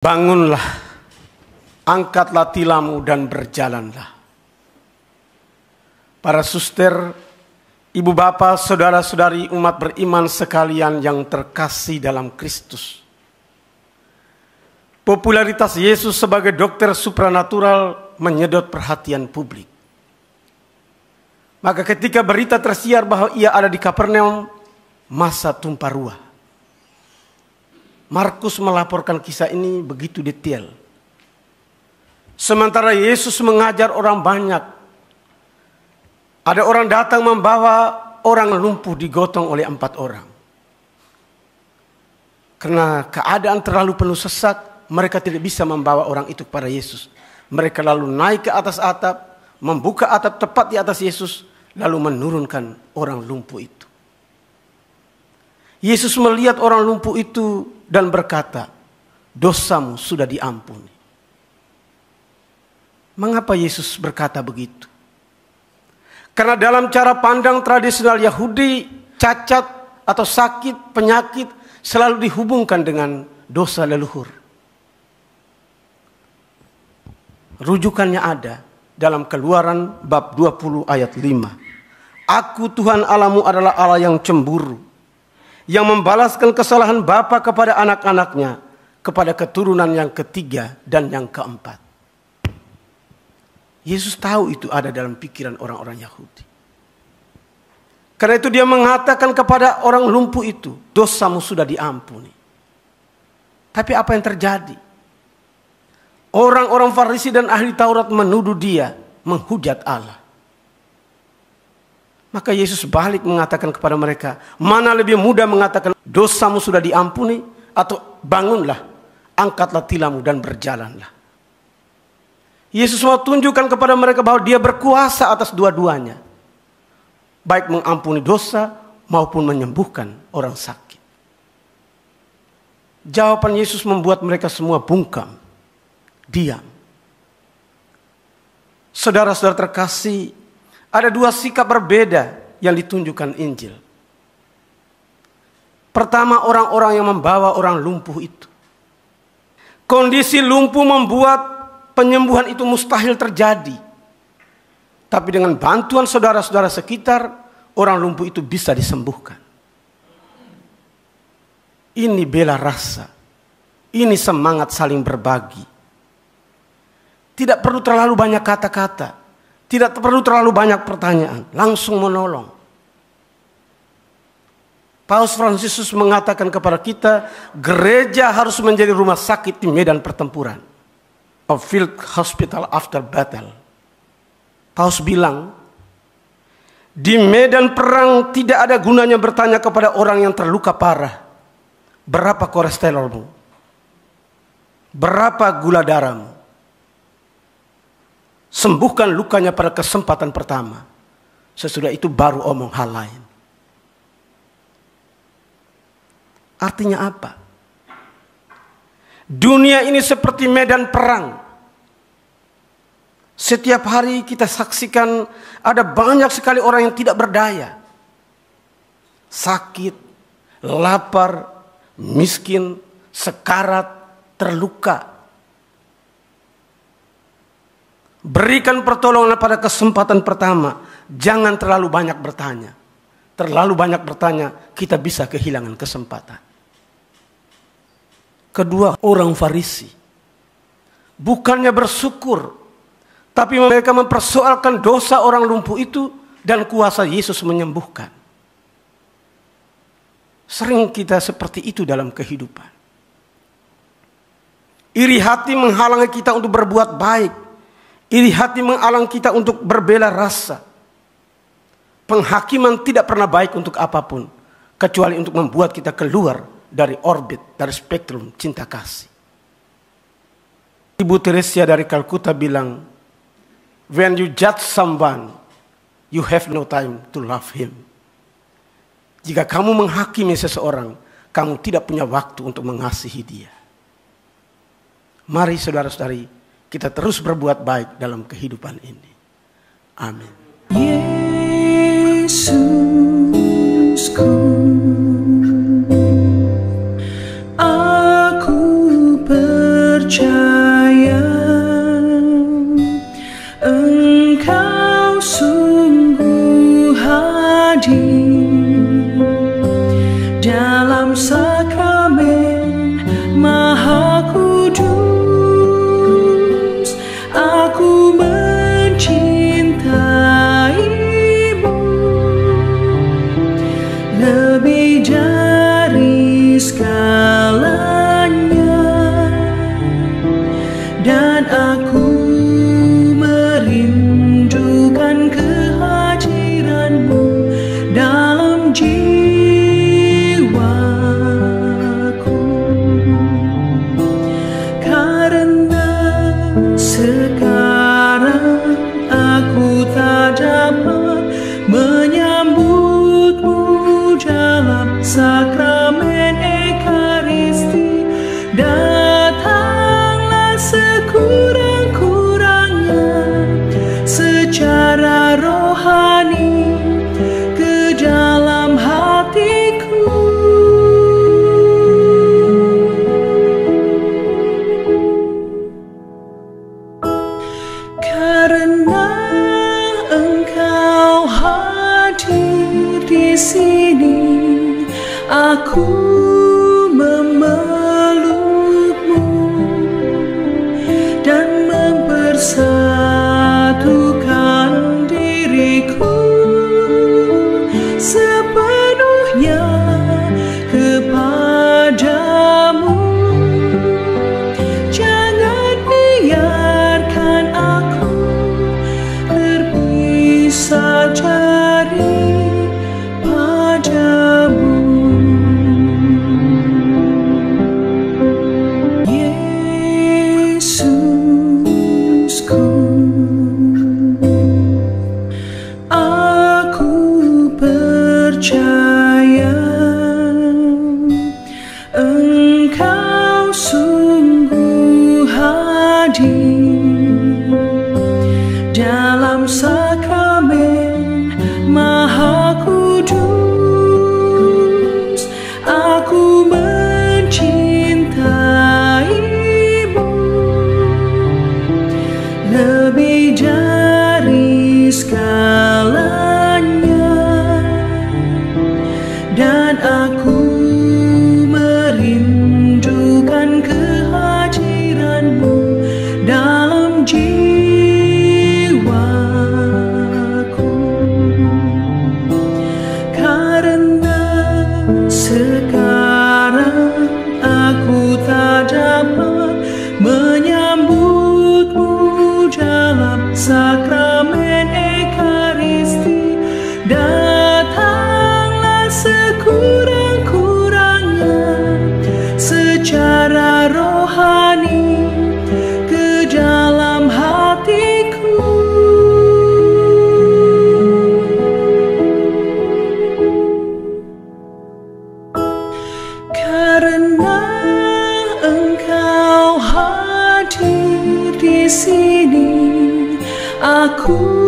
Bangunlah, angkatlah tilammu dan berjalanlah. Para suster, ibu bapa, saudara-saudari umat beriman sekalian yang terkasih dalam Kristus. Popularitas Yesus sebagai dokter supranatural menyedot perhatian publik. Maka ketika berita tersiar bahwa ia ada di Kapernaum, masa tumpah ruah. Markus melaporkan kisah ini begitu detail. Sementara Yesus mengajar orang banyak, ada orang datang membawa orang lumpuh digotong oleh 4 orang. Karena keadaan terlalu penuh sesak, mereka tidak bisa membawa orang itu kepada Yesus. Mereka lalu naik ke atas atap, membuka atap tepat di atas Yesus, lalu menurunkan orang lumpuh itu. Yesus melihat orang lumpuh itu dan berkata, dosamu sudah diampuni. Mengapa Yesus berkata begitu? Karena dalam cara pandang tradisional Yahudi, cacat atau sakit, penyakit selalu dihubungkan dengan dosa leluhur. Rujukannya ada dalam Keluaran bab 20 ayat 5. Aku Tuhan Allahmu adalah Allah yang cemburu, yang membalaskan kesalahan bapa kepada anak-anaknya, kepada keturunan yang ketiga dan yang keempat. Yesus tahu itu ada dalam pikiran orang-orang Yahudi. Karena itu dia mengatakan kepada orang lumpuh itu, dosamu sudah diampuni. Tapi apa yang terjadi? Orang-orang Farisi dan ahli Taurat menuduh dia menghujat Allah. Maka Yesus balik mengatakan kepada mereka, mana lebih mudah mengatakan dosamu sudah diampuni, atau bangunlah, angkatlah tilammu dan berjalanlah. Yesus mau tunjukkan kepada mereka bahwa dia berkuasa atas dua-duanya. Baik mengampuni dosa maupun menyembuhkan orang sakit. Jawaban Yesus membuat mereka semua bungkam, diam. Saudara-saudara terkasih, ada 2 sikap berbeda yang ditunjukkan Injil. Pertama, orang-orang yang membawa orang lumpuh itu. Kondisi lumpuh membuat penyembuhan itu mustahil terjadi. Tapi dengan bantuan saudara-saudara sekitar, orang lumpuh itu bisa disembuhkan. Ini bela rasa. Ini semangat saling berbagi. Tidak perlu terlalu banyak kata-kata. Tidak perlu terlalu banyak pertanyaan, langsung menolong. Paus Fransiskus mengatakan kepada kita, gereja harus menjadi rumah sakit di medan pertempuran. A field hospital after battle. Paus bilang, di medan perang tidak ada gunanya bertanya kepada orang yang terluka parah, berapa kolesterolmu? Berapa gula darahmu? Sembuhkan lukanya pada kesempatan pertama. Sesudah itu baru omong hal lain. Artinya apa? Dunia ini seperti medan perang. Setiap hari kita saksikan ada banyak sekali orang yang tidak berdaya. Sakit, lapar, miskin, sekarat, terluka. Berikan pertolongan pada kesempatan pertama. Jangan terlalu banyak bertanya. Terlalu banyak bertanya, kita bisa kehilangan kesempatan. Kedua, orang Farisi. Bukannya bersyukur, tapi mereka mempersoalkan dosa orang lumpuh itu dan kuasa Yesus menyembuhkan. Sering kita seperti itu dalam kehidupan. Iri hati menghalangi kita untuk berbuat baik. Iri hati menghalang kita untuk berbela rasa. Penghakiman tidak pernah baik untuk apapun, kecuali untuk membuat kita keluar dari orbit, dari spektrum cinta kasih. Ibu Teresia dari Calcutta bilang, when you judge someone, you have no time to love him. Jika kamu menghakimi seseorang, kamu tidak punya waktu untuk mengasihi dia. Mari saudara-saudari, kita terus berbuat baik dalam kehidupan ini. Amin. Yesusku, aku percaya Engkau sungguh hadir dalam sakramen Maha Kudus. Aku mencintaimu lebih dari segalanya, dan aku merindukan kehadiranmu dalam jiwaku. Karena sekarang aku tak dapat menyambutmu dalam sakramen Ekaristi, datanglah sekurang-kurangnya secara rohani ke dalam hatiku. Karena Engkau hadir di sini, aku memelukmu dan mempersatukan diriku sepenuhnya kepadamu. Jangan biarkan aku terpisah dari padamu. Yesusku, aku percaya Engkau sungguh hadir dalam sakramen Maha Kudus. Aku mencintaimu lebih dari segalanya, dan aku merindukan kehadiranmu dalam jiwaku. Karena sekarang aku tak dapat menyambutmu dalam sakramen Ekaristi, datanglah sekurang-kurangnya secara rohani ke dalam hatiku. Karena Engkau hadir di sini, aku